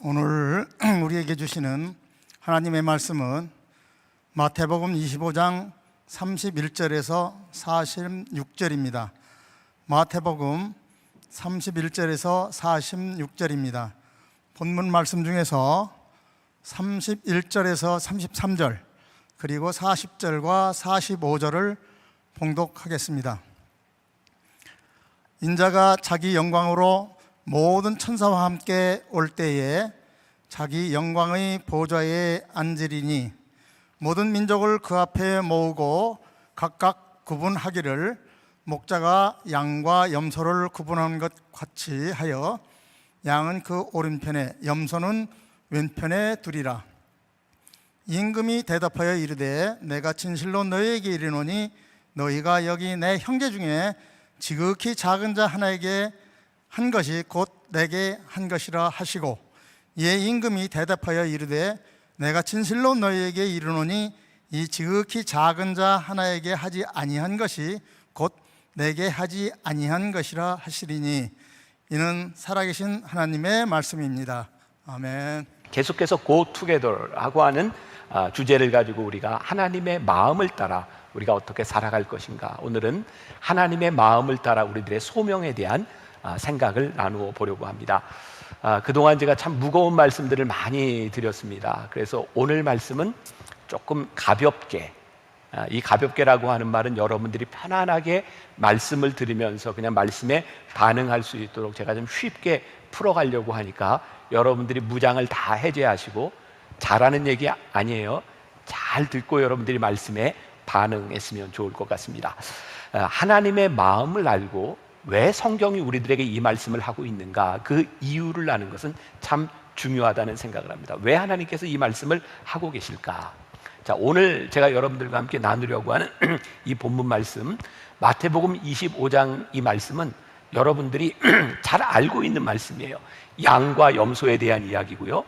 오늘 우리에게 주시는 하나님의 말씀은 마태복음 25장 31절에서 46절입니다. 마태복음 31절에서 46절입니다. 본문 말씀 중에서 31절에서 33절 그리고 40절과 45절을 봉독하겠습니다. 인자가 자기 영광으로 모든 천사와 함께 올 때에 자기 영광의 보좌에 앉으리니 모든 민족을 그 앞에 모으고 각각 구분하기를 목자가 양과 염소를 구분하는 것 같이 하여 양은 그 오른편에 염소는 왼편에 두리라. 임금이 대답하여 이르되 내가 진실로 너희에게 이르노니 너희가 여기 내 형제 중에 지극히 작은 자 하나에게 한 것이 곧 내게 한 것이라 하시고, 이에 임금이 대답하여 이르되 내가 진실로 너희에게 이르노니 이 지극히 작은 자 하나에게 하지 아니한 것이 곧 내게 하지 아니한 것이라 하시리니 이는 살아계신 하나님의 말씀입니다. 아멘. 계속해서 Go Together라고 하는 주제를 가지고 우리가 하나님의 마음을 따라 우리가 어떻게 살아갈 것인가, 오늘은 하나님의 마음을 따라 우리들의 소명에 대한 생각을 나누어 보려고 합니다. 그동안 제가 참 무거운 말씀들을 많이 드렸습니다. 그래서 오늘 말씀은 조금 가볍게, 이 가볍게라고 하는 말은 여러분들이 편안하게 말씀을 들으면서 그냥 말씀에 반응할 수 있도록 제가 좀 쉽게 풀어가려고 하니까 여러분들이 무장을 다 해제하시고, 잘하는 얘기 아니에요. 잘 듣고 여러분들이 말씀에 반응했으면 좋을 것 같습니다. 하나님의 마음을 알고 왜 성경이 우리들에게 이 말씀을 하고 있는가, 그 이유를 아는 것은 참 중요하다는 생각을 합니다. 왜 하나님께서 이 말씀을 하고 계실까? 자, 오늘 제가 여러분들과 함께 나누려고 하는 이 본문 말씀, 마태복음 25장 이 말씀은 여러분들이 잘 알고 있는 말씀이에요. 양과 염소에 대한 이야기고요.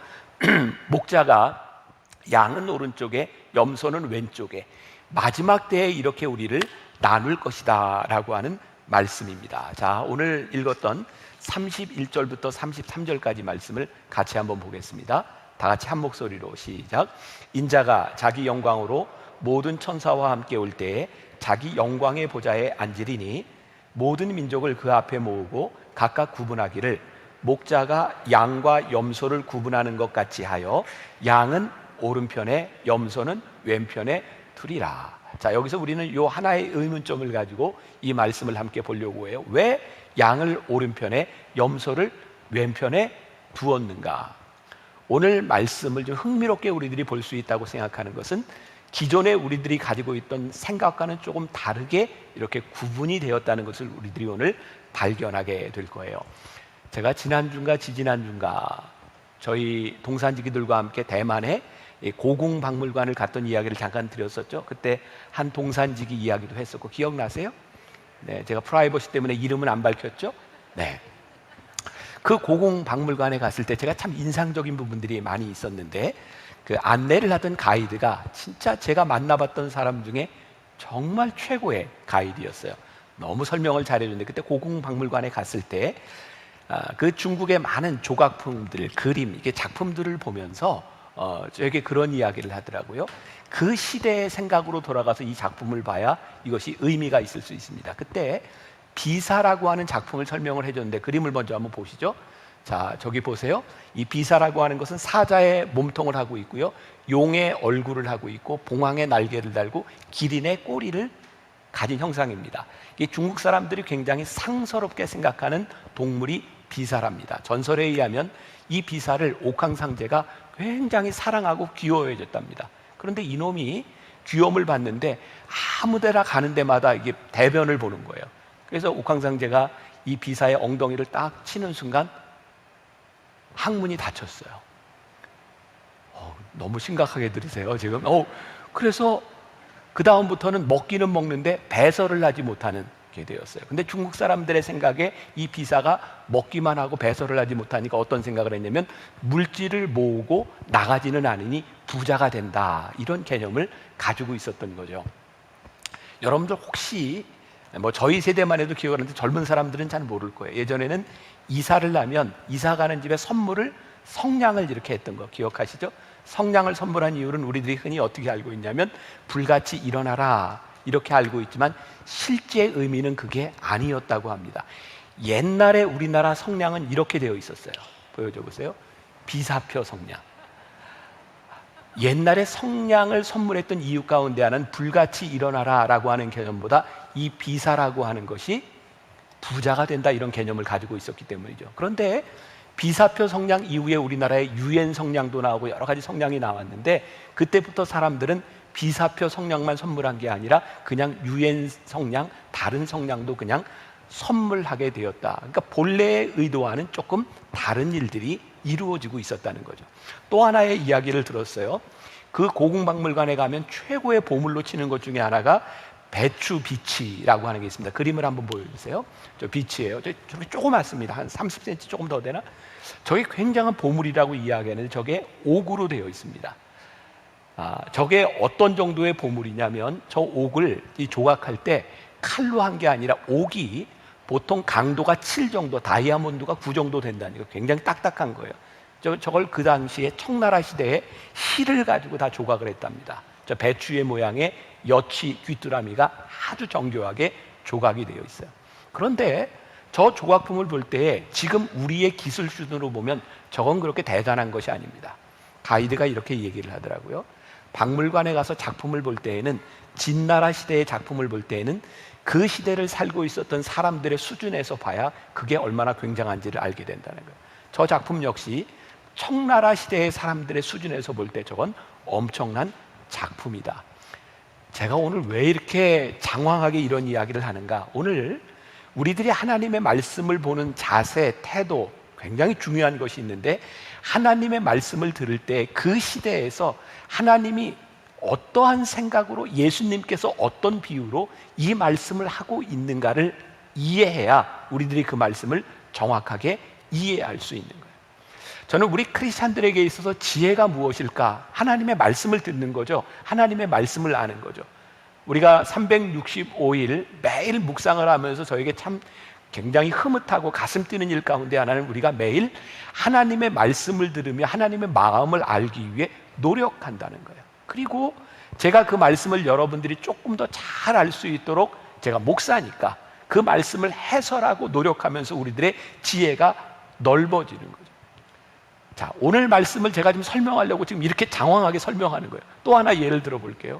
목자가 양은 오른쪽에 염소는 왼쪽에, 마지막 때에 이렇게 우리를 나눌 것이다 라고 하는 말씀입니다. 자, 오늘 읽었던 31절부터 33절까지 말씀을 같이 한번 보겠습니다. 다 같이 한 목소리로 시작. 인자가 자기 영광으로 모든 천사와 함께 올 때에 자기 영광의 보좌에 앉으리니 모든 민족을 그 앞에 모으고 각각 구분하기를 목자가 양과 염소를 구분하는 것 같이 하여 양은 오른편에 염소는 왼편에 두리라. 자, 여기서 우리는 요 하나의 의문점을 가지고 이 말씀을 함께 보려고 해요. 왜 양을 오른편에 염소를 왼편에 두었는가? 오늘 말씀을 좀 흥미롭게 우리들이 볼 수 있다고 생각하는 것은 기존에 우리들이 가지고 있던 생각과는 조금 다르게 이렇게 구분이 되었다는 것을 우리들이 오늘 발견하게 될 거예요. 제가 지난주인가 지지난주인가 저희 동산지기들과 함께 대만에 고궁박물관을 갔던 이야기를 잠깐 드렸었죠. 그때 한 동산지기 이야기도 했었고 기억나세요? 네, 제가 프라이버시 때문에 이름은 안 밝혔죠. 네, 그 고궁박물관에 갔을 때 제가 참 인상적인 부분들이 많이 있었는데, 그 안내를 하던 가이드가 진짜 제가 만나봤던 사람 중에 정말 최고의 가이드였어요. 너무 설명을 잘해줬는데, 그때 고궁박물관에 갔을 때 그 중국의 많은 조각품들, 그림, 이게 작품들을 보면서 저에게 그런 이야기를 하더라고요. 그 시대의 생각으로 돌아가서 이 작품을 봐야 이것이 의미가 있을 수 있습니다. 그때 비사라고 하는 작품을 설명을 해줬는데, 그림을 먼저 한번 보시죠. 자, 저기 보세요. 이 비사라고 하는 것은 사자의 몸통을 하고 있고요, 용의 얼굴을 하고 있고, 봉황의 날개를 달고 기린의 꼬리를 가진 형상입니다. 이 중국 사람들이 굉장히 상스럽게 생각하는 동물이 비사랍니다. 전설에 의하면 이 비사를 옥황상제가 굉장히 사랑하고 귀여워해줬답니다. 그런데 이놈이 귀여움을 받는데 아무데나 가는 데마다 이게 대변을 보는 거예요. 그래서 옥황상제가 이 비사의 엉덩이를 딱 치는 순간 항문이 닫혔어요. 너무 심각하게 들으세요 지금. 그래서 그 다음부터는 먹기는 먹는데 배설을 하지 못하는 게 되었어요. 근데 중국 사람들의 생각에 이 비사가 먹기만 하고 배설을 하지 못하니까 어떤 생각을 했냐면 물질을 모으고 나가지는 않으니 부자가 된다, 이런 개념을 가지고 있었던 거죠. 여러분들 혹시 저희 세대만 해도 기억을 하는데 젊은 사람들은 잘 모를 거예요. 예전에는 이사를 하면 이사 가는 집에 선물을 성냥을 이렇게 했던 거 기억하시죠? 성냥을 선물한 이유는 우리들이 흔히 어떻게 알고 있냐면 불같이 일어나라 이렇게 알고 있지만 실제 의미는 그게 아니었다고 합니다. 옛날에 우리나라 성냥은 이렇게 되어 있었어요. 보여줘 보세요. 비사표 성냥. 옛날에 성냥을 선물했던 이유 가운데 하나는 불같이 일어나라 라고 하는 개념보다 이 비사라고 하는 것이 부자가 된다 이런 개념을 가지고 있었기 때문이죠. 그런데 비사표 성냥 이후에 우리나라에 유엔 성냥도 나오고 여러 가지 성냥이 나왔는데 그때부터 사람들은 비사표 성냥만 선물한 게 아니라 그냥 유엔 성냥, 다른 성냥도 그냥 선물하게 되었다. 그러니까 본래의 의도와는 조금 다른 일들이 이루어지고 있었다는 거죠. 또 하나의 이야기를 들었어요. 그 고궁박물관에 가면 최고의 보물로 치는 것 중에 하나가 배추 비치라고 하는 게 있습니다. 그림을 한번 보여주세요. 저 비치예요. 저게 조그맣습니다. 한 30cm 조금 더 되나? 저게 굉장한 보물이라고 이야기하는데 저게 옥으로 되어 있습니다. 저게 어떤 정도의 보물이냐면 저 옥을 조각할 때 칼로 한 게 아니라 옥이 보통 강도가 7 정도, 다이아몬드가 9 정도 된다니까 굉장히 딱딱한 거예요. 저걸 그 당시에 청나라 시대에 실을 가지고 다 조각을 했답니다. 저 배추의 모양의 여치 귀뚜라미가 아주 정교하게 조각이 되어 있어요. 그런데 저 조각품을 볼 때 지금 우리의 기술 수준으로 보면 저건 그렇게 대단한 것이 아닙니다. 가이드가 이렇게 얘기를 하더라고요. 박물관에 가서 작품을 볼 때에는 진나라 시대의 작품을 볼 때에는 그 시대를 살고 있었던 사람들의 수준에서 봐야 그게 얼마나 굉장한지를 알게 된다는 거예요. 저 작품 역시 청나라 시대의 사람들의 수준에서 볼 때 저건 엄청난 작품이다. 제가 오늘 왜 이렇게 장황하게 이런 이야기를 하는가? 오늘 우리들이 하나님의 말씀을 보는 자세, 태도 굉장히 중요한 것이 있는데 하나님의 말씀을 들을 때 그 시대에서 하나님이 어떠한 생각으로 예수님께서 어떤 비유로 이 말씀을 하고 있는가를 이해해야 우리들이 그 말씀을 정확하게 이해할 수 있는 거예요. 저는 우리 크리스찬들에게 있어서 지혜가 무엇일까? 하나님의 말씀을 듣는 거죠. 하나님의 말씀을 아는 거죠. 우리가 365일 매일 묵상을 하면서 저에게 참 굉장히 흐뭇하고 가슴 뛰는 일 가운데 하나는 우리가 매일 하나님의 말씀을 들으며 하나님의 마음을 알기 위해 노력한다는 거예요. 그리고 제가 그 말씀을 여러분들이 조금 더 잘 알 수 있도록 제가 목사니까 그 말씀을 해설하고 노력하면서 우리들의 지혜가 넓어지는 거죠. 자, 오늘 말씀을 제가 지금 설명하려고 지금 이렇게 장황하게 설명하는 거예요. 또 하나 예를 들어 볼게요.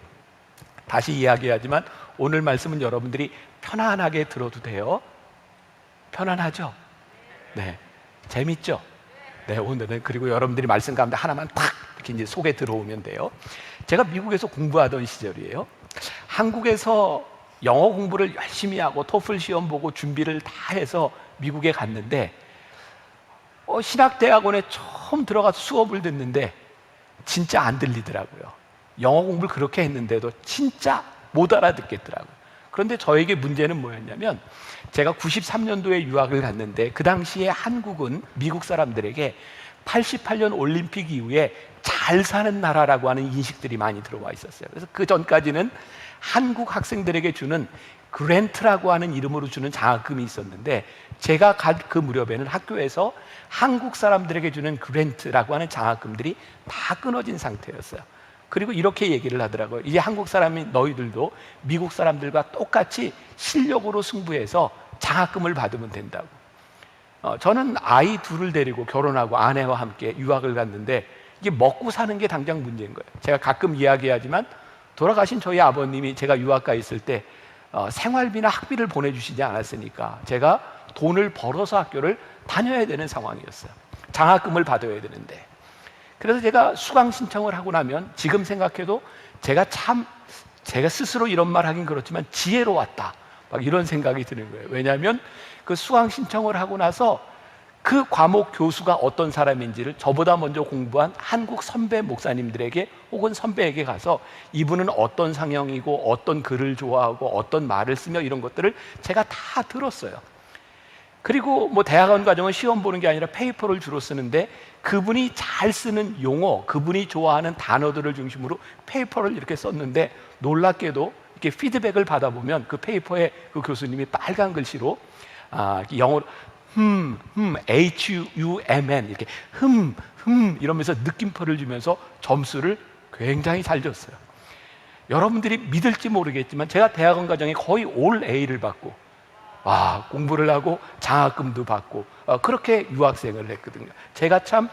다시 이야기하지만 오늘 말씀은 여러분들이 편안하게 들어도 돼요. 편안하죠? 네. 재밌죠? 네, 오늘은 그리고 여러분들이 말씀 가운데 하나만 탁 이렇게 이제 속에 들어오면 돼요. 제가 미국에서 공부하던 시절이에요. 한국에서 영어 공부를 열심히 하고 토플 시험 보고 준비를 다 해서 미국에 갔는데 신학대학원에 처음 들어가서 수업을 듣는데 진짜 안 들리더라고요. 영어 공부를 그렇게 했는데도 진짜 못 알아듣겠더라고요. 그런데 저에게 문제는 뭐였냐면 제가 93년도에 유학을 갔는데 그 당시에 한국은 미국 사람들에게 88년 올림픽 이후에 잘 사는 나라라고 하는 인식들이 많이 들어와 있었어요. 그래서 그 전까지는 한국 학생들에게 주는 그랜트라고 하는 이름으로 주는 장학금이 있었는데 제가 간 그 무렵에는 학교에서 한국 사람들에게 주는 그랜트라고 하는 장학금들이 다 끊어진 상태였어요. 그리고 이렇게 얘기를 하더라고요. 이제 한국 사람이 너희들도 미국 사람들과 똑같이 실력으로 승부해서 장학금을 받으면 된다고. 저는 아이 둘을 데리고 결혼하고 아내와 함께 유학을 갔는데 이게 먹고 사는 게 당장 문제인 거예요. 제가 가끔 이야기하지만 돌아가신 저희 아버님이 제가 유학 가 있을 때 생활비나 학비를 보내주시지 않았으니까 제가 돈을 벌어서 학교를 다녀야 되는 상황이었어요. 장학금을 받아야 되는데. 그래서 제가 수강 신청을 하고 나면 지금 생각해도 제가 스스로 이런 말 하긴 그렇지만 지혜로웠다. 막 이런 생각이 드는 거예요. 왜냐하면 그 수강 신청을 하고 나서 그 과목 교수가 어떤 사람인지를 저보다 먼저 공부한 한국 선배 목사님들에게 혹은 선배에게 가서 이분은 어떤 상형이고 어떤 글을 좋아하고 어떤 말을 쓰며 이런 것들을 제가 다 들었어요. 그리고 뭐 대학원 과정은 시험 보는 게 아니라 페이퍼를 주로 쓰는데 그분이 잘 쓰는 용어, 그분이 좋아하는 단어들을 중심으로 페이퍼를 이렇게 썼는데 놀랍게도 이렇게 피드백을 받아보면 그 페이퍼에 그 교수님이 빨간 글씨로 영어로 HUMN 이렇게 이러면서 느낌표를 주면서 점수를 굉장히 잘 줬어요. 여러분들이 믿을지 모르겠지만 제가 대학원 과정에 거의 올 A를 받고 공부를 하고 장학금도 받고 그렇게 유학생을 했거든요. 제가 참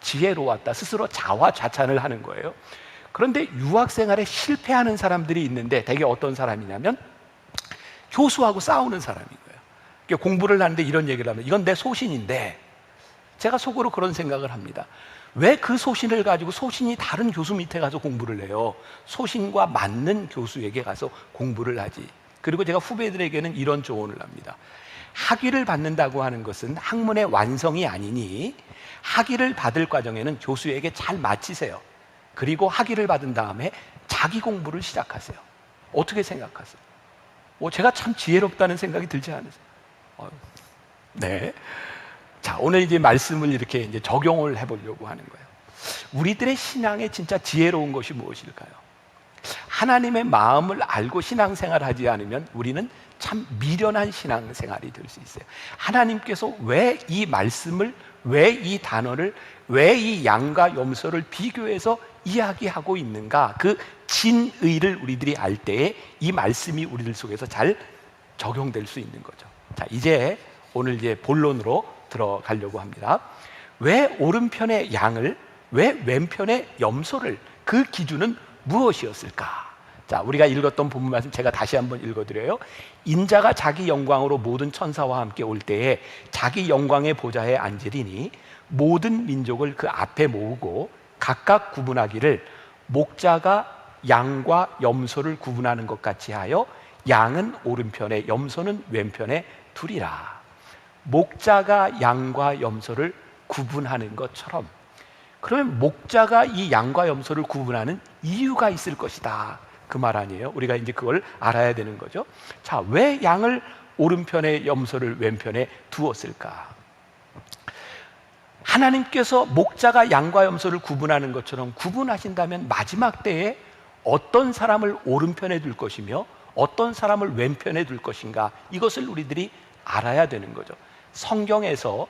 지혜로웠다 스스로 자화자찬을 하는 거예요. 그런데 유학생활에 실패하는 사람들이 있는데 대개 어떤 사람이냐면 교수하고 싸우는 사람인 거예요. 그러니까 공부를 하는데 이런 얘기를 하면 이건 내 소신인데, 제가 속으로 그런 생각을 합니다. 왜 그 소신을 가지고 소신이 다른 교수 밑에 가서 공부를 해요? 소신과 맞는 교수에게 가서 공부를 하지. 그리고 제가 후배들에게는 이런 조언을 합니다. 학위를 받는다고 하는 것은 학문의 완성이 아니니 학위를 받을 과정에는 교수에게 잘 마치세요. 그리고 학위를 받은 다음에 자기 공부를 시작하세요. 어떻게 생각하세요? 제가 참 지혜롭다는 생각이 들지 않으세요? 네. 자, 오늘 이제 말씀을 이렇게 이제 적용을 해보려고 하는 거예요. 우리들의 신앙에 진짜 지혜로운 것이 무엇일까요? 하나님의 마음을 알고 신앙생활을 하지 않으면 우리는 참 미련한 신앙생활이 될 수 있어요. 하나님께서 왜 이 말씀을, 왜 이 단어를, 왜 이 양과 염소를 비교해서 이야기하고 있는가, 그 진의를 우리들이 알 때에 이 말씀이 우리들 속에서 잘 적용될 수 있는 거죠. 자, 이제 오늘 이제 본론으로 들어가려고 합니다. 왜 오른편의 양을, 왜 왼편의 염소를, 그 기준은 무엇이었을까? 자, 우리가 읽었던 본문 말씀 제가 다시 한번 읽어드려요. 인자가 자기 영광으로 모든 천사와 함께 올 때에 자기 영광의 보좌에 앉으리니 모든 민족을 그 앞에 모으고 각각 구분하기를 목자가 양과 염소를 구분하는 것 같이 하여 양은 오른편에 염소는 왼편에 두리라. 목자가 양과 염소를 구분하는 것처럼, 그러면 목자가 이 양과 염소를 구분하는 이유가 있을 것이다, 그 말 아니에요? 우리가 이제 그걸 알아야 되는 거죠. 자, 왜 양을 오른편에 염소를 왼편에 두었을까? 하나님께서 목자가 양과 염소를 구분하는 것처럼 구분하신다면 마지막 때에 어떤 사람을 오른편에 둘 것이며 어떤 사람을 왼편에 둘 것인가, 이것을 우리들이 알아야 되는 거죠. 성경에서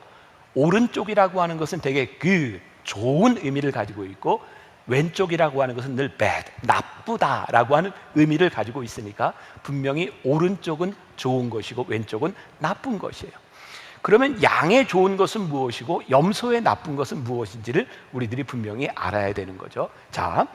오른쪽이라고 하는 것은 되게 그 좋은 의미를 가지고 있고 왼쪽이라고 하는 것은 늘 bad, 나쁘다라고 하는 의미를 가지고 있으니까 분명히 오른쪽은 좋은 것이고 왼쪽은 나쁜 것이에요. 그러면 양의 좋은 것은 무엇이고 염소의 나쁜 것은 무엇인지를 우리들이 분명히 알아야 되는 거죠. 자,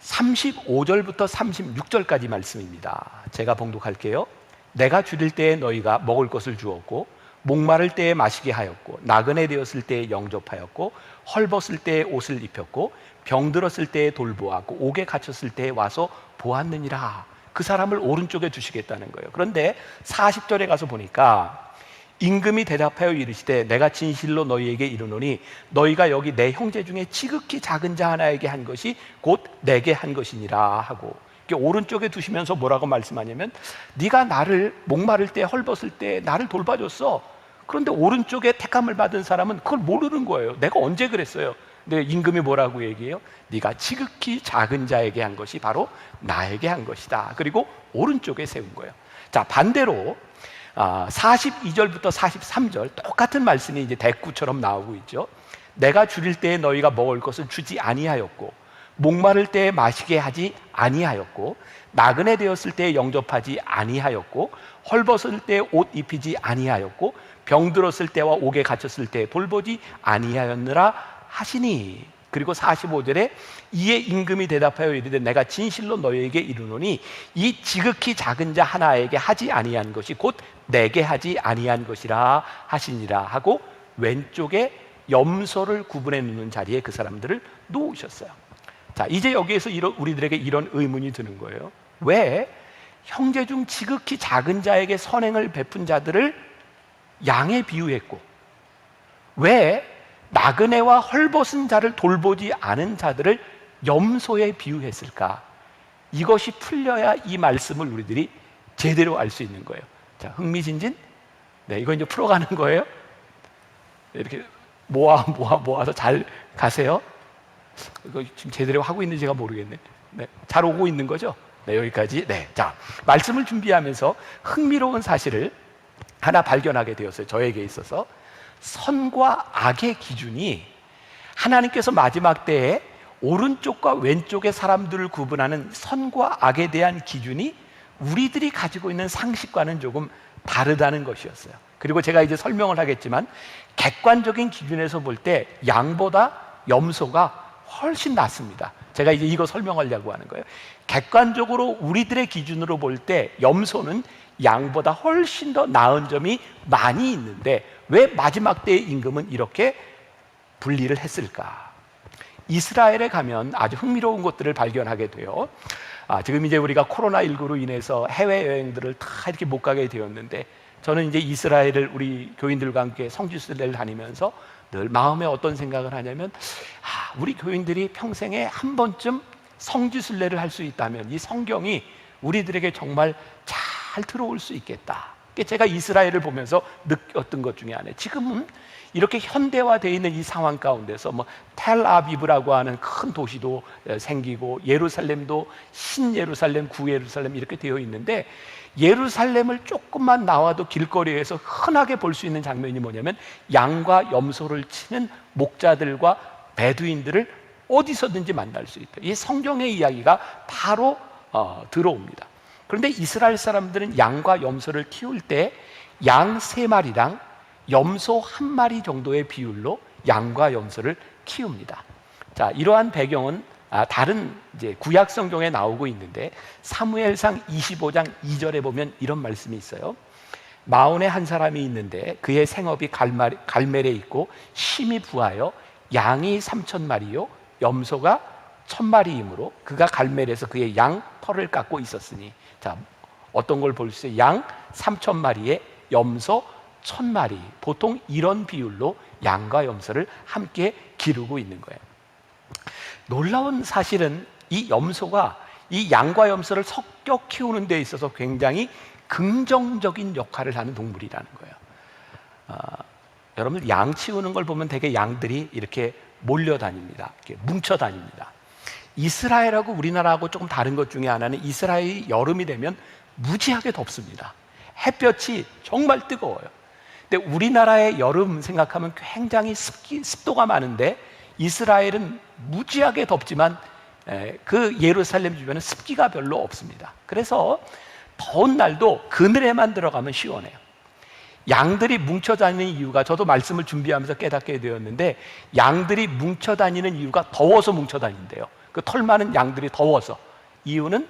35절부터 36절까지 말씀입니다. 제가 봉독할게요. 내가 줄일 때에 너희가 먹을 것을 주었고 목마를 때에 마시게 하였고 나그네 되었을 때에 영접하였고 헐벗을 때에 옷을 입혔고 병들었을 때에 돌보았고 옥에 갇혔을 때에 와서 보았느니라. 그 사람을 오른쪽에 두시겠다는 거예요. 그런데 40절에 가서 보니까 임금이 대답하여 이르시되 내가 진실로 너희에게 이르노니 너희가 여기 내 형제 중에 지극히 작은 자 하나에게 한 것이 곧 내게 한 것이니라 하고, 오른쪽에 두시면서 뭐라고 말씀하냐면 네가 나를 목마를 때 헐벗을 때 나를 돌봐줬어. 그런데 오른쪽에 택함을 받은 사람은 그걸 모르는 거예요. 내가 언제 그랬어요? 근데 임금이 뭐라고 얘기해요? 네가 지극히 작은 자에게 한 것이 바로 나에게 한 것이다. 그리고 오른쪽에 세운 거예요. 자, 반대로 42절부터 43절 똑같은 말씀이 이제 대꾸처럼 나오고 있죠. 내가 줄일 때에 너희가 먹을 것을 주지 아니하였고 목마를 때에 마시게 하지 아니하였고 나그네 되었을 때에 영접하지 아니하였고 헐벗을 때에 옷 입히지 아니하였고 병들었을 때와 옥에 갇혔을 때에 돌보지 아니하였느라 하시니. 그리고 45절에 이에 임금이 대답하여 이르되 내가 진실로 너희에게 이르노니 이 지극히 작은 자 하나에게 하지 아니한 것이 곧 내게 하지 아니한 것이라 하시니라 하고 왼쪽에 염소를 구분해 놓는 자리에 그 사람들을 놓으셨어요. 자, 이제 여기에서 우리들에게 이런 의문이 드는 거예요. 왜 형제 중 지극히 작은 자에게 선행을 베푼 자들을 양에 비유했고 왜 나그네와 헐벗은 자를 돌보지 않은 자들을 염소에 비유했을까? 이것이 풀려야 이 말씀을 우리들이 제대로 알 수 있는 거예요. 자, 흥미진진? 네, 이거 이제 풀어가는 거예요. 이렇게 모아서 잘 가세요. 이거 지금 제대로 하고 있는지 제가 모르겠네. 네, 잘 오고 있는 거죠? 네, 여기까지. 네, 자, 말씀을 준비하면서 흥미로운 사실을 하나 발견하게 되었어요. 저에게 있어서 선과 악의 기준이 하나님께서 마지막 때에 오른쪽과 왼쪽의 사람들을 구분하는 선과 악에 대한 기준이 우리들이 가지고 있는 상식과는 조금 다르다는 것이었어요. 그리고 제가 이제 설명을 하겠지만 객관적인 기준에서 볼 때 양보다 염소가 훨씬 낫습니다. 제가 이제 이거 설명하려고 하는 거예요. 객관적으로 우리들의 기준으로 볼 때 염소는 양보다 훨씬 더 나은 점이 많이 있는데 왜 마지막 때의 임금은 이렇게 분리를 했을까? 이스라엘에 가면 아주 흥미로운 것들을 발견하게 돼요. 지금 이제 우리가 코로나19로 인해서 해외여행들을 다 이렇게 못 가게 되었는데 저는 이제 이스라엘을 우리 교인들과 함께 성지순례를 다니면서 늘 마음에 어떤 생각을 하냐면 우리 교인들이 평생에 한 번쯤 성지순례를 할 수 있다면 이 성경이 우리들에게 정말 잘 들어올 수 있겠다. 제가 이스라엘을 보면서 느꼈던 것 중에 하나, 지금은 이렇게 현대화되어 있는 이 상황 가운데서 텔아비브라고 하는 큰 도시도 생기고 예루살렘도 신예루살렘, 구예루살렘 이렇게 되어 있는데 예루살렘을 조금만 나와도 길거리에서 흔하게 볼 수 있는 장면이 뭐냐면 양과 염소를 치는 목자들과 베두인들을 어디서든지 만날 수 있다. 이 성경의 이야기가 바로 들어옵니다. 그런데 이스라엘 사람들은 양과 염소를 키울 때 양 3마리랑 염소 1마리 정도의 비율로 양과 염소를 키웁니다. 자, 이러한 배경은 다른 이제 구약 성경에 나오고 있는데 사무엘상 25장 2절에 보면 이런 말씀이 있어요. 마온에 한 사람이 있는데 그의 생업이 갈멜에 있고 심히 부하여 양이 3,000마리요 염소가 1,000마리이므로 그가 갈멜에서 그의 양 털을 깎고 있었으니, 자, 어떤 걸 볼 수 있어요? 양 3,000마리에 염소 1,000마리. 보통 이런 비율로 양과 염소를 함께 기르고 있는 거예요. 놀라운 사실은 이 염소가 이 양과 염소를 섞여 키우는 데 있어서 굉장히 긍정적인 역할을 하는 동물이라는 거예요. 여러분, 양 치우는 걸 보면 되게 양들이 이렇게 몰려다닙니다. 이렇게 뭉쳐다닙니다. 이스라엘하고 우리나라하고 조금 다른 것 중에 하나는 이스라엘이 여름이 되면 무지하게 덥습니다. 햇볕이 정말 뜨거워요. 근데 우리나라의 여름 생각하면 굉장히 습도가 많은데 이스라엘은 무지하게 덥지만 그 예루살렘 주변은 습기가 별로 없습니다. 그래서 더운 날도 그늘에만 들어가면 시원해요. 양들이 뭉쳐 다니는 이유가, 저도 말씀을 준비하면서 깨닫게 되었는데 양들이 뭉쳐 다니는 이유가 더워서 뭉쳐 다닌대요. 그 털 많은 양들이 더워서. 이유는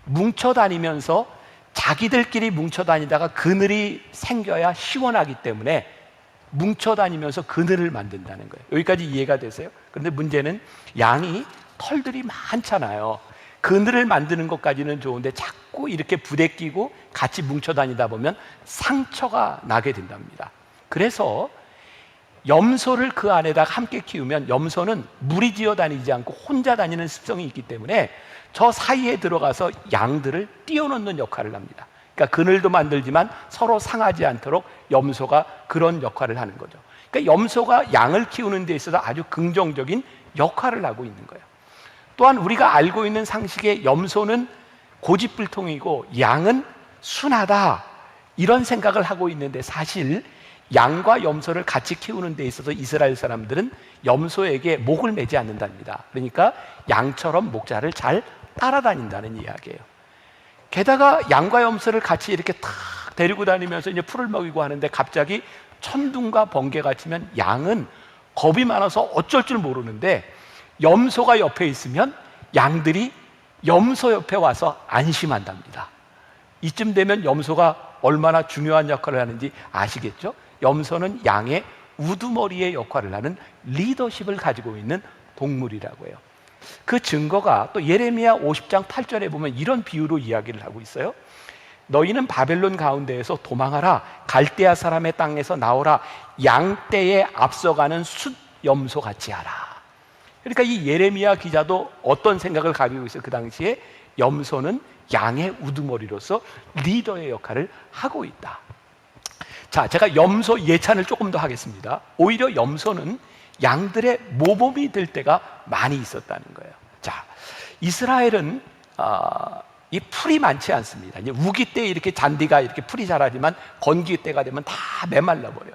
뭉쳐 다니면서 자기들끼리 뭉쳐 다니다가 그늘이 생겨야 시원하기 때문에 뭉쳐 다니면서 그늘을 만든다는 거예요. 여기까지 이해가 되세요? 그런데 문제는 양이 털들이 많잖아요. 그늘을 만드는 것까지는 좋은데 자꾸 이렇게 부대끼고 같이 뭉쳐 다니다 보면 상처가 나게 된답니다. 그래서 염소를 그 안에다가 함께 키우면 염소는 무리지어 다니지 않고 혼자 다니는 습성이 있기 때문에 저 사이에 들어가서 양들을 띄워놓는 역할을 합니다. 그러니까 그늘도 만들지만 서로 상하지 않도록 염소가 그런 역할을 하는 거죠. 그러니까 염소가 양을 키우는 데 있어서 아주 긍정적인 역할을 하고 있는 거예요. 또한 우리가 알고 있는 상식에 염소는 고집불통이고 양은 순하다, 이런 생각을 하고 있는데 사실 양과 염소를 같이 키우는 데 있어서 이스라엘 사람들은 염소에게 목을 매지 않는답니다. 그러니까 양처럼 목자를 잘 따라다닌다는 이야기예요. 게다가 양과 염소를 같이 이렇게 탁 데리고 다니면서 이제 풀을 먹이고 하는데 갑자기 천둥과 번개가 치면 양은 겁이 많아서 어쩔 줄 모르는데 염소가 옆에 있으면 양들이 염소 옆에 와서 안심한답니다. 이쯤 되면 염소가 얼마나 중요한 역할을 하는지 아시겠죠? 염소는 양의 우두머리의 역할을 하는 리더십을 가지고 있는 동물이라고 해요. 그 증거가 또 예레미야 50장 8절에 보면 이런 비유로 이야기를 하고 있어요. 너희는 바벨론 가운데에서 도망하라. 갈대아 사람의 땅에서 나오라. 양떼에 앞서가는 숫염소 같이 하라. 그러니까 이 예레미야 기자도 어떤 생각을 가지고 있어요? 그 당시에 염소는 양의 우두머리로서 리더의 역할을 하고 있다. 자, 제가 염소 예찬을 조금 더 하겠습니다. 오히려 염소는 양들의 모범이 될 때가 많이 있었다는 거예요. 자, 이스라엘은 이 풀이 많지 않습니다. 이제 우기 때 이렇게 잔디가 이렇게 풀이 자라지만 건기 때가 되면 다 메말라 버려요.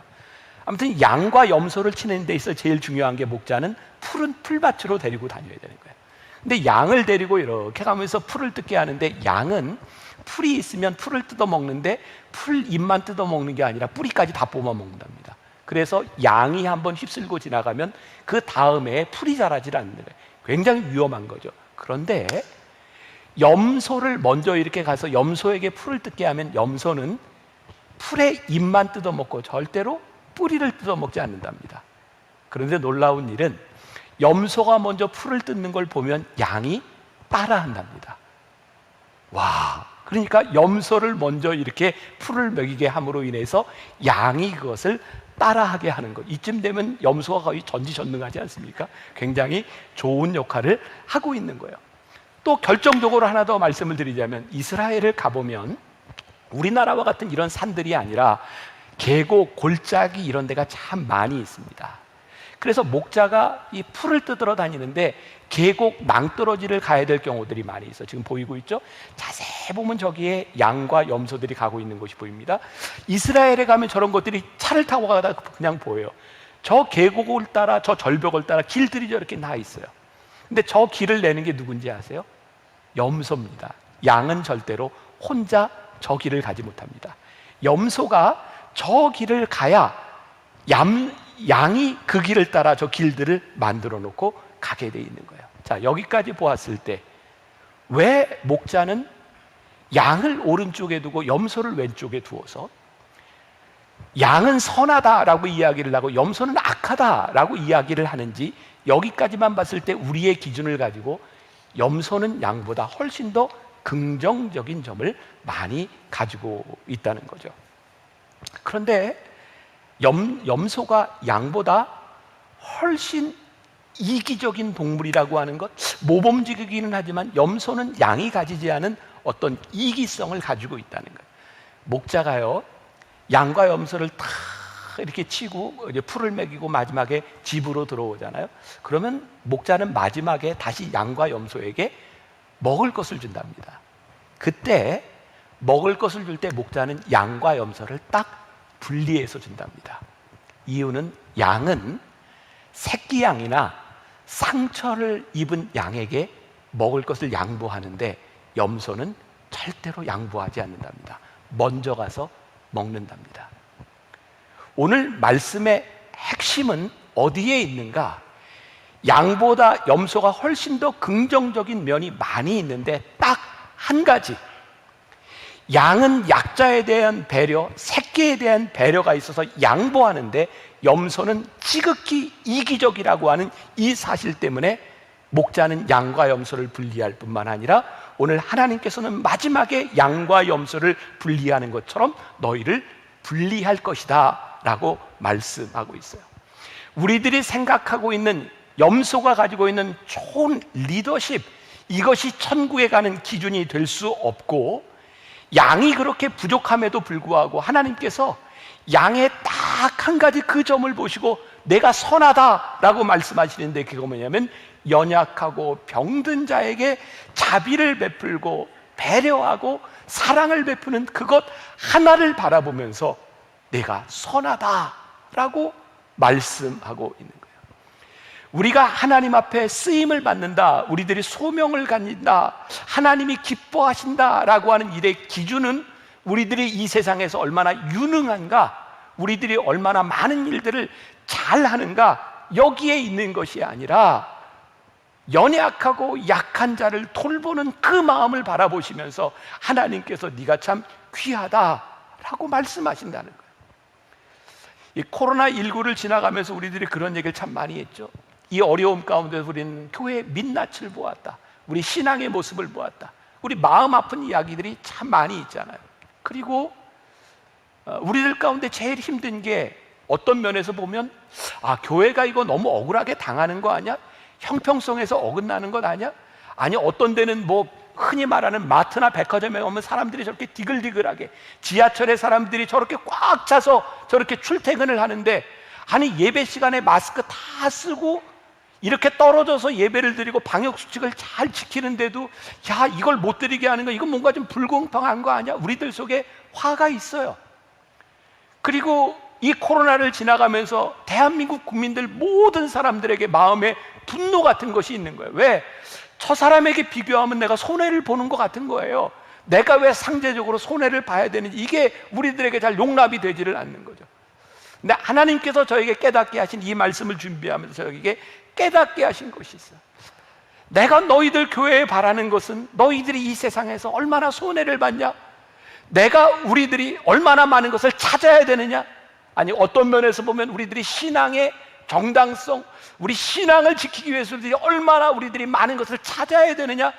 아무튼 양과 염소를 치는 데 있어 제일 중요한 게 목자는 풀은 풀밭으로 데리고 다녀야 되는 거예요. 근데 양을 데리고 이렇게 가면서 풀을 뜯게 하는데, 양은 풀이 있으면 풀을 뜯어 먹는데 풀 잎만 뜯어 먹는 게 아니라 뿌리까지 다 뽑아 먹는답니다. 그래서 양이 한번 휩쓸고 지나가면 그 다음에 풀이 자라질 않는 거예요. 굉장히 위험한 거죠. 그런데 염소를 먼저 이렇게 가서 염소에게 풀을 뜯게 하면 염소는 풀의 잎만 뜯어 먹고 절대로 뿌리를 뜯어 먹지 않는답니다. 그런데 놀라운 일은 염소가 먼저 풀을 뜯는 걸 보면 양이 따라한답니다. 와, 그러니까 염소를 먼저 이렇게 풀을 먹이게 함으로 인해서 양이 그것을 따라하게 하는 것. 이쯤 되면 염소가 거의 전지전능하지 않습니까? 굉장히 좋은 역할을 하고 있는 거예요. 또 결정적으로 하나 더 말씀을 드리자면, 이스라엘을 가보면 우리나라와 같은 이런 산들이 아니라 계곡, 골짜기 이런 데가 참 많이 있습니다. 그래서 목자가 이 풀을 뜯으러 다니는데 계곡 낭떠러지를 가야 될 경우들이 많이 있어요. 지금 보이고 있죠? 자세히 보면 저기에 양과 염소들이 가고 있는 곳이 보입니다. 이스라엘에 가면 저런 것들이 차를 타고 가다 그냥 보여요. 저 계곡을 따라, 저 절벽을 따라 길들이 저렇게 나 있어요. 근데 저 길을 내는 게 누군지 아세요? 염소입니다. 양은 절대로 혼자 저 길을 가지 못합니다. 염소가 저 길을 가야 양이 그 길을 따라 저 길들을 만들어 놓고 가게 돼 있는 거예요. 자, 여기까지 보았을 때 왜 목자는 양을 오른쪽에 두고 염소를 왼쪽에 두어서 양은 선하다라고 이야기를 하고 염소는 악하다라고 이야기를 하는지, 여기까지만 봤을 때 우리의 기준을 가지고 염소는 양보다 훨씬 더 긍정적인 점을 많이 가지고 있다는 거죠. 그런데 염소가 양보다 훨씬 이기적인 동물이라고 하는 것, 모범적이기는 하지만 염소는 양이 가지지 않은 어떤 이기성을 가지고 있다는 거예요. 목자가요, 양과 염소를 다 이렇게 치고 이제 풀을 먹이고 마지막에 집으로 들어오잖아요. 그러면 목자는 마지막에 다시 양과 염소에게 먹을 것을 준답니다. 그때 먹을 것을 줄 때 목자는 양과 염소를 딱 분리해서 준답니다. 이유는 양은 새끼 양이나 상처를 입은 양에게 먹을 것을 양보하는데 염소는 절대로 양보하지 않는답니다. 먼저 가서 먹는답니다. 오늘 말씀의 핵심은 어디에 있는가? 양보다 염소가 훨씬 더 긍정적인 면이 많이 있는데 딱 한 가지, 양은 약자에 대한 배려, 새끼에 대한 배려가 있어서 양보하는데 염소는 지극히 이기적이라고 하는 이 사실 때문에 목자는 양과 염소를 분리할 뿐만 아니라 오늘 하나님께서는 마지막에 양과 염소를 분리하는 것처럼 너희를 분리할 것이다 라고 말씀하고 있어요. 우리들이 생각하고 있는 염소가 가지고 있는 좋은 리더십, 이것이 천국에 가는 기준이 될 수 없고, 양이 그렇게 부족함에도 불구하고 하나님께서 양의 딱 한 가지 그 점을 보시고 내가 선하다라고 말씀하시는데, 그거 뭐냐면 연약하고 병든 자에게 자비를 베풀고 배려하고 사랑을 베푸는 그것 하나를 바라보면서 내가 선하다라고 말씀하고 있는 거예요. 우리가 하나님 앞에 쓰임을 받는다, 우리들이 소명을 갖는다, 하나님이 기뻐하신다라고 하는 일의 기준은 우리들이 이 세상에서 얼마나 유능한가, 우리들이 얼마나 많은 일들을 잘하는가, 여기에 있는 것이 아니라 연약하고 약한 자를 돌보는 그 마음을 바라보시면서 하나님께서 네가 참 귀하다라고 말씀하신다는 거예요. 이 코로나19를 지나가면서 우리들이 그런 얘기를 참 많이 했죠. 이 어려움 가운데 우리는 교회의 민낯을 보았다, 우리 신앙의 모습을 보았다, 우리 마음 아픈 이야기들이 참 많이 있잖아요. 그리고 우리들 가운데 제일 힘든 게 어떤 면에서 보면 교회가 이거 너무 억울하게 당하는 거 아니야? 형평성에서 어긋나는 것 아니야? 아니, 어떤 데는 뭐 흔히 말하는 마트나 백화점에 오면 사람들이 저렇게 디글디글하게, 지하철에 사람들이 저렇게 꽉 차서 저렇게 출퇴근을 하는데, 아니 예배 시간에 마스크 다 쓰고 이렇게 떨어져서 예배를 드리고 방역수칙을 잘 지키는데도 야, 이걸 못 드리게 하는 거, 이건 뭔가 좀 불공평한 거 아니야? 우리들 속에 화가 있어요. 그리고 이 코로나를 지나가면서 대한민국 국민들 모든 사람들에게 마음에 분노 같은 것이 있는 거예요. 왜? 저 사람에게 비교하면 내가 손해를 보는 것 같은 거예요. 내가 왜 상대적으로 손해를 봐야 되는지, 이게 우리들에게 잘 용납이 되지를 않는 거죠. 근데 하나님께서 저에게 깨닫게 하신 이 말씀을 준비하면서 저에게 깨닫게 하신 것이 있어요. 내가 너희들 교회에 바라는 것은 너희들이 이 세상에서 얼마나 손해를 받냐, 내가 우리들이 얼마나 많은 것을 찾아야 되느냐, 아니 어떤 면에서 보면 우리들이 신앙의 정당성, 우리 신앙을 지키기 위해서 얼마나 우리들이 많은 것을 찾아야 되느냐,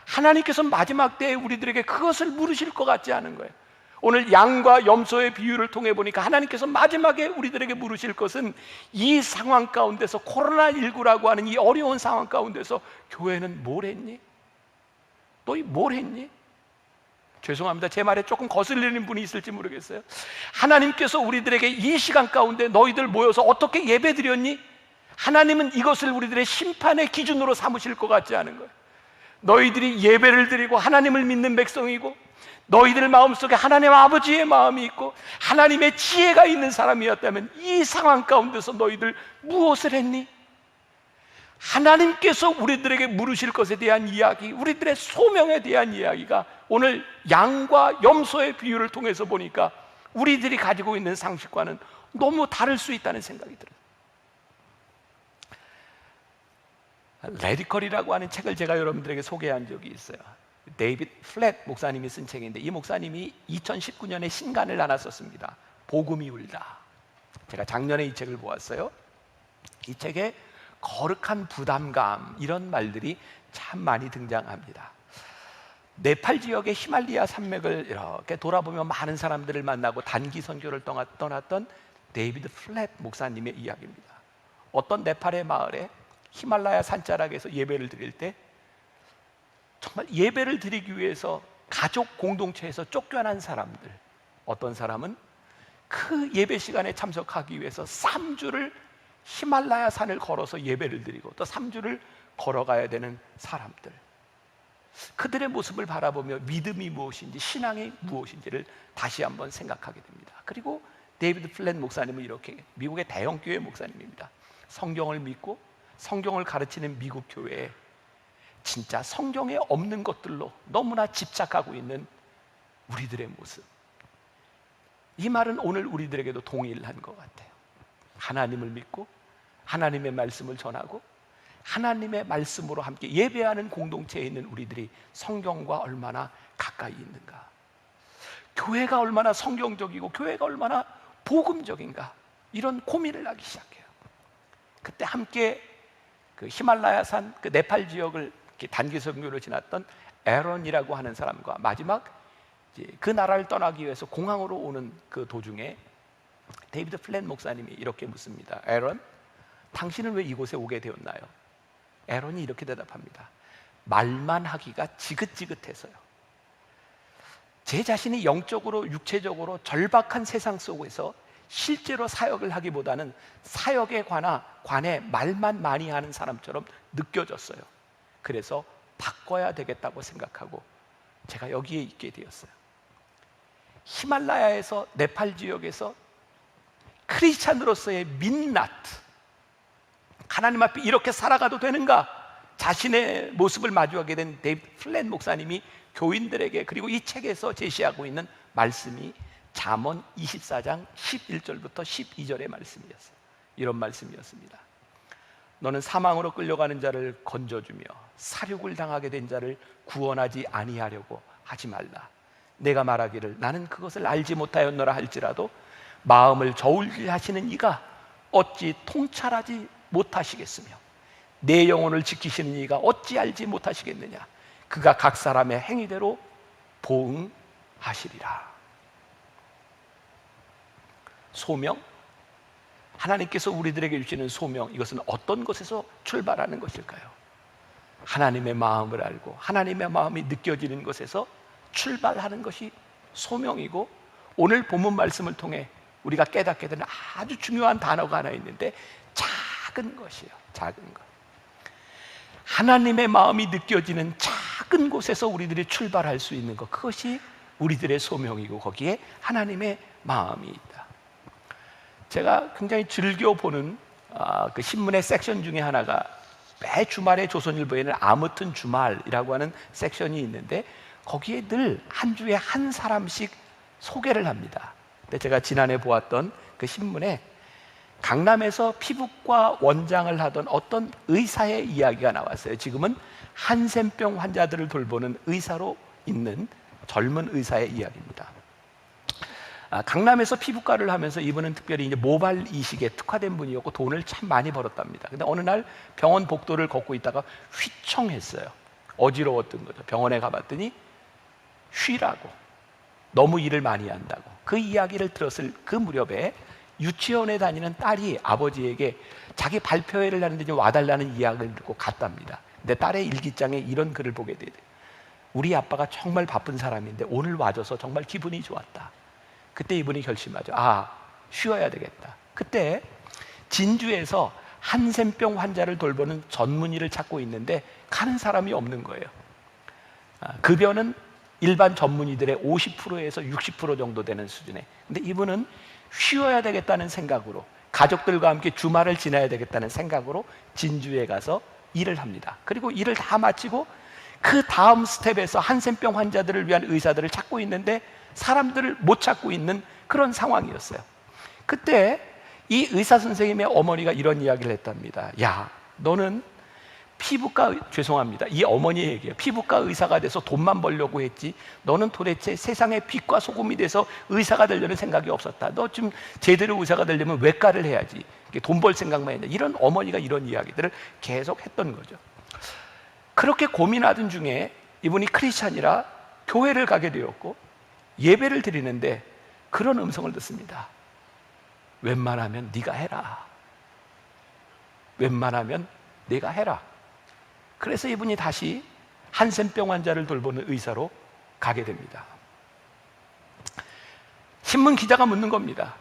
하나님께서 마지막 때에 우리들에게 그것을 물으실 것 같지 않은 거예요. 오늘 양과 염소의 비유를 통해 보니까 하나님께서 마지막에 우리들에게 물으실 것은 이 상황 가운데서, 코로나19라고 하는 이 어려운 상황 가운데서 교회는 뭘 했니? 너희 뭘 했니? 죄송합니다, 제 말에 조금 거슬리는 분이 있을지 모르겠어요. 하나님께서 우리들에게 이 시간 가운데 너희들 모여서 어떻게 예배 드렸니? 하나님은 이것을 우리들의 심판의 기준으로 삼으실 것 같지 않은 거예요. 너희들이 예배를 드리고 하나님을 믿는 백성이고, 너희들 마음속에 하나님 아버지의 마음이 있고 하나님의 지혜가 있는 사람이었다면 이 상황 가운데서 너희들 무엇을 했니? 하나님께서 우리들에게 물으실 것에 대한 이야기, 우리들의 소명에 대한 이야기가 오늘 양과 염소의 비유를 통해서 보니까 우리들이 가지고 있는 상식과는 너무 다를 수 있다는 생각이 들어요. 레디컬이라고 하는 책을 제가 여러분들에게 소개한 적이 있어요. 데이빗 플랫 목사님이 쓴 책인데, 이 목사님이 2019년에 신간을 하나 썼습니다. 복음이 울다. 제가 작년에 이 책을 보았어요. 이 책에 거룩한 부담감, 이런 말들이 참 많이 등장합니다. 네팔 지역의 히말라야 산맥을 이렇게 돌아보며 많은 사람들을 만나고 단기 선교를 떠났던 데이비드 플랫 목사님의 이야기입니다. 어떤 네팔의 마을에 히말라야 산자락에서 예배를 드릴 때 정말 예배를 드리기 위해서 가족 공동체에서 쫓겨난 사람들, 어떤 사람은 그 예배 시간에 참석하기 위해서 3주를 히말라야 산을 걸어서 예배를 드리고 또 3주를 걸어가야 되는 사람들, 그들의 모습을 바라보며 믿음이 무엇인지, 신앙이 무엇인지를 다시 한번 생각하게 됩니다. 그리고 데이비드 플랫 목사님은 이렇게, 미국의 대형 교회 목사님입니다. 성경을 믿고 성경을 가르치는 미국 교회에 진짜 성경에 없는 것들로 너무나 집착하고 있는 우리들의 모습, 이 말은 오늘 우리들에게도 동일한 것 같아요. 하나님을 믿고 하나님의 말씀을 전하고 하나님의 말씀으로 함께 예배하는 공동체에 있는 우리들이 성경과 얼마나 가까이 있는가, 교회가 얼마나 성경적이고 교회가 얼마나 복음적인가, 이런 고민을 하기 시작해요. 그때 함께 그 히말라야 산, 그 네팔 지역을 단기 선교로 지났던 에런이라고 하는 사람과 마지막 그 나라를 떠나기 위해서 공항으로 오는 그 도중에 데이비드 플랫 목사님이 이렇게 묻습니다. 에런, 당신은 왜 이곳에 오게 되었나요? 에런이 이렇게 대답합니다. 말만 하기가 지긋지긋해서요. 제 자신이 영적으로 육체적으로 절박한 세상 속에서 실제로 사역을 하기보다는 사역에 관해 말만 많이 하는 사람처럼 느껴졌어요. 그래서 바꿔야 되겠다고 생각하고 제가 여기에 있게 되었어요. 히말라야에서, 네팔 지역에서 크리스찬으로서의 민낯, 하나님 앞에 이렇게 살아가도 되는가, 자신의 모습을 마주하게 된 데이비드 플랫 목사님이 교인들에게, 그리고 이 책에서 제시하고 있는 말씀이 잠언 24장 11절부터 12절의 말씀이었어요. 이런 말씀이었습니다. 너는 사망으로 끌려가는 자를 건져주며 사륙을 당하게 된 자를 구원하지 아니하려고 하지 말라. 내가 말하기를 나는 그것을 알지 못하였노라 할지라도 마음을 저울질하시는 이가 어찌 통찰하지 못하시겠으며 내 영혼을 지키시는 이가 어찌 알지 못하시겠느냐. 그가 각 사람의 행위대로 보응하시리라. 소명, 하나님께서 우리들에게 주시는 소명, 이것은 어떤 것에서 출발하는 것일까요? 하나님의 마음을 알고 하나님의 마음이 느껴지는 것에서 출발하는 것이 소명이고, 오늘 본문 말씀을 통해 우리가 깨닫게 되는 아주 중요한 단어가 하나 있는데 작은 것이에요. 작은 것. 하나님의 마음이 느껴지는 작은 곳에서 우리들이 출발할 수 있는 것, 그것이 우리들의 소명이고 거기에 하나님의 마음이 있다. 제가 굉장히 즐겨 보는 그 신문의 섹션 중에 하나가 매 주말에 조선일보에는 아무튼 주말이라고 하는 섹션이 있는데 거기에 늘 한 주에 한 사람씩 소개를 합니다. 근데 제가 지난해 보았던 그 신문에 강남에서 피부과 원장을 하던 어떤 의사의 이야기가 나왔어요. 지금은 한센병 환자들을 돌보는 의사로 있는 젊은 의사의 이야기입니다. 강남에서 피부과를 하면서 이분은 특별히 이제 모발 이식에 특화된 분이었고 돈을 참 많이 벌었답니다. 근데 어느 날 병원 복도를 걷고 있다가 휘청했어요. 어지러웠던 거죠. 병원에 가봤더니 쉬라고, 너무 일을 많이 한다고. 그 이야기를 들었을 그 무렵에 유치원에 다니는 딸이 아버지에게 자기 발표회를 하는데 좀 와달라는 이야기를 듣고 갔답니다. 근데 딸의 일기장에 이런 글을 보게 돼요. 우리 아빠가 정말 바쁜 사람인데 오늘 와줘서 정말 기분이 좋았다. 그때 이분이 결심하죠. 쉬어야 되겠다. 그때 진주에서 한센병 환자를 돌보는 전문의를 찾고 있는데 가는 사람이 없는 거예요. 급여는 일반 전문의들의 50%에서 60% 정도 되는 수준에. 근데 이분은 쉬어야 되겠다는 생각으로, 가족들과 함께 주말을 지나야 되겠다는 생각으로 진주에 가서 일을 합니다. 그리고 일을 다 마치고 그 다음 스텝에서 한센병 환자들을 위한 의사들을 찾고 있는데 사람들을 못 찾고 있는 그런 상황이었어요. 그때 이 의사 선생님의 어머니가 이런 이야기를 했답니다. 야, 너는 죄송합니다. 이 어머니의 얘기예요. 피부과 의사가 돼서 돈만 벌려고 했지 너는 도대체 세상의 빛과 소금이 돼서 의사가 되려는 생각이 없었다. 너 지금 제대로 의사가 되려면 외과를 해야지. 돈 벌 생각만 했는데, 이런 어머니가 이런 이야기들을 계속 했던 거죠. 그렇게 고민하던 중에 이분이 크리스찬이라 교회를 가게 되었고 예배를 드리는데 그런 음성을 듣습니다. 웬만하면 네가 해라. 웬만하면 네가 해라. 그래서 이분이 다시 한센병 환자를 돌보는 의사로 가게 됩니다. 신문 기자가 묻는 겁니다.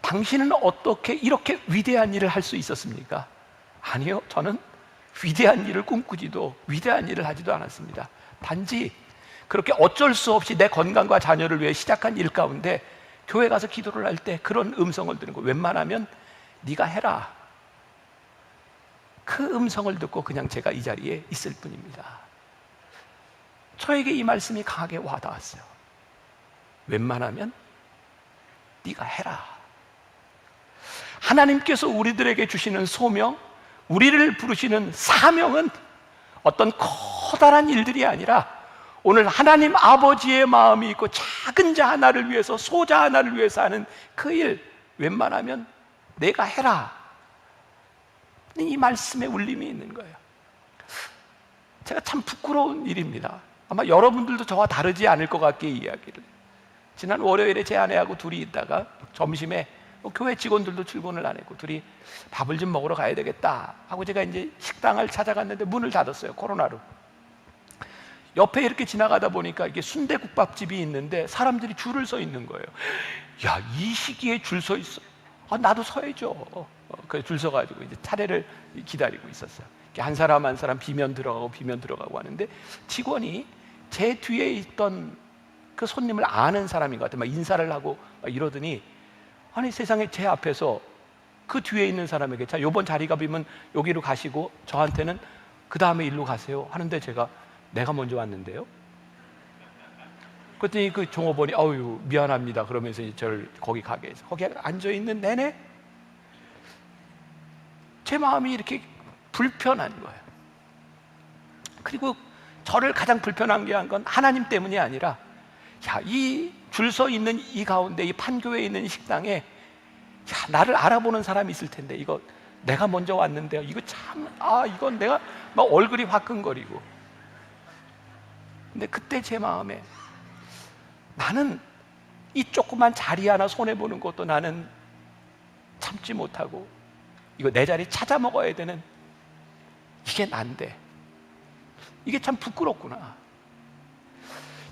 당신은 어떻게 이렇게 위대한 일을 할 수 있었습니까? 아니요, 저는 위대한 일을 꿈꾸지도 위대한 일을 하지도 않았습니다. 단지 그렇게 어쩔 수 없이 내 건강과 자녀를 위해 시작한 일 가운데 교회 가서 기도를 할 때 그런 음성을 듣는 거, 웬만하면 네가 해라. 그 음성을 듣고 그냥 제가 이 자리에 있을 뿐입니다. 저에게 이 말씀이 강하게 와닿았어요. 웬만하면 네가 해라. 하나님께서 우리들에게 주시는 소명, 우리를 부르시는 사명은 어떤 커다란 일들이 아니라 오늘 하나님 아버지의 마음이 있고 작은 자 하나를 위해서, 소자 하나를 위해서 하는 그 일, 웬만하면 내가 해라. 이 말씀에 울림이 있는 거예요. 제가 참 부끄러운 일입니다. 아마 여러분들도 저와 다르지 않을 것 같게 이야기를. 지난 월요일에 제 아내하고 둘이 있다가 점심에 교회 직원들도 출근을 안 했고 둘이 밥을 좀 먹으러 가야 되겠다 하고 제가 이제 식당을 찾아갔는데 문을 닫았어요, 코로나로. 옆에 이렇게 지나가다 보니까 이게 순대국밥집이 있는데 사람들이 줄을 서 있는 거예요. 야, 이 시기에 줄 서 있어? 나도 서야죠. 그래서 줄 서가지고 이제 차례를 기다리고 있었어요. 한 사람 한 사람 비면 들어가고 하는데 직원이 제 뒤에 있던 그 손님을 아는 사람인 것 같아요. 막 인사를 하고 막 이러더니, 아니 세상에, 제 앞에서 그 뒤에 있는 사람에게 자, 요번 자리가 비면 여기로 가시고 저한테는 그 다음에 일로 가세요 하는데 내가 먼저 왔는데요. 그랬더니 그 종업원이 아유 미안합니다 그러면서 저를 거기 가게 해서 거기 앉아있는 내내 제 마음이 이렇게 불편한 거예요. 그리고 저를 가장 불편하게 한 건 하나님 때문이 아니라, 야, 이 줄 서 있는 이 가운데 이 판교에 있는 식당에 야, 나를 알아보는 사람이 있을 텐데 이거 내가 먼저 왔는데요. 이거 참, 이건 내가 막 얼굴이 화끈거리고. 근데 그때 제 마음에 나는 이 조그만 자리 하나 손해보는 것도 나는 참지 못하고 이거 내 자리 찾아 먹어야 되는 이게 난데 이게 참 부끄럽구나.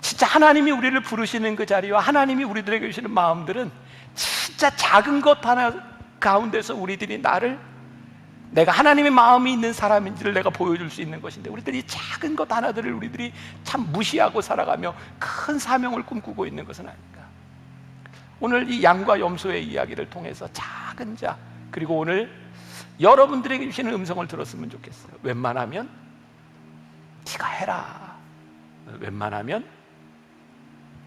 진짜 하나님이 우리를 부르시는 그 자리와 하나님이 우리들에게 주시는 마음들은 진짜 작은 것 하나 가운데서 우리들이 내가 하나님의 마음이 있는 사람인지를 내가 보여줄 수 있는 것인데, 우리들이 작은 것 하나들을 우리들이 참 무시하고 살아가며 큰 사명을 꿈꾸고 있는 것은 아닌가. 오늘 이 양과 염소의 이야기를 통해서 작은 자, 그리고 오늘 여러분들에게 주시는 음성을 들었으면 좋겠어요. 웬만하면 네가 해라. 웬만하면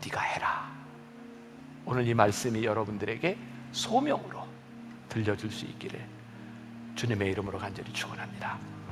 네가 해라. 오늘 이 말씀이 여러분들에게 소명으로 들려줄 수 있기를 주님의 이름으로 간절히 축원합니다.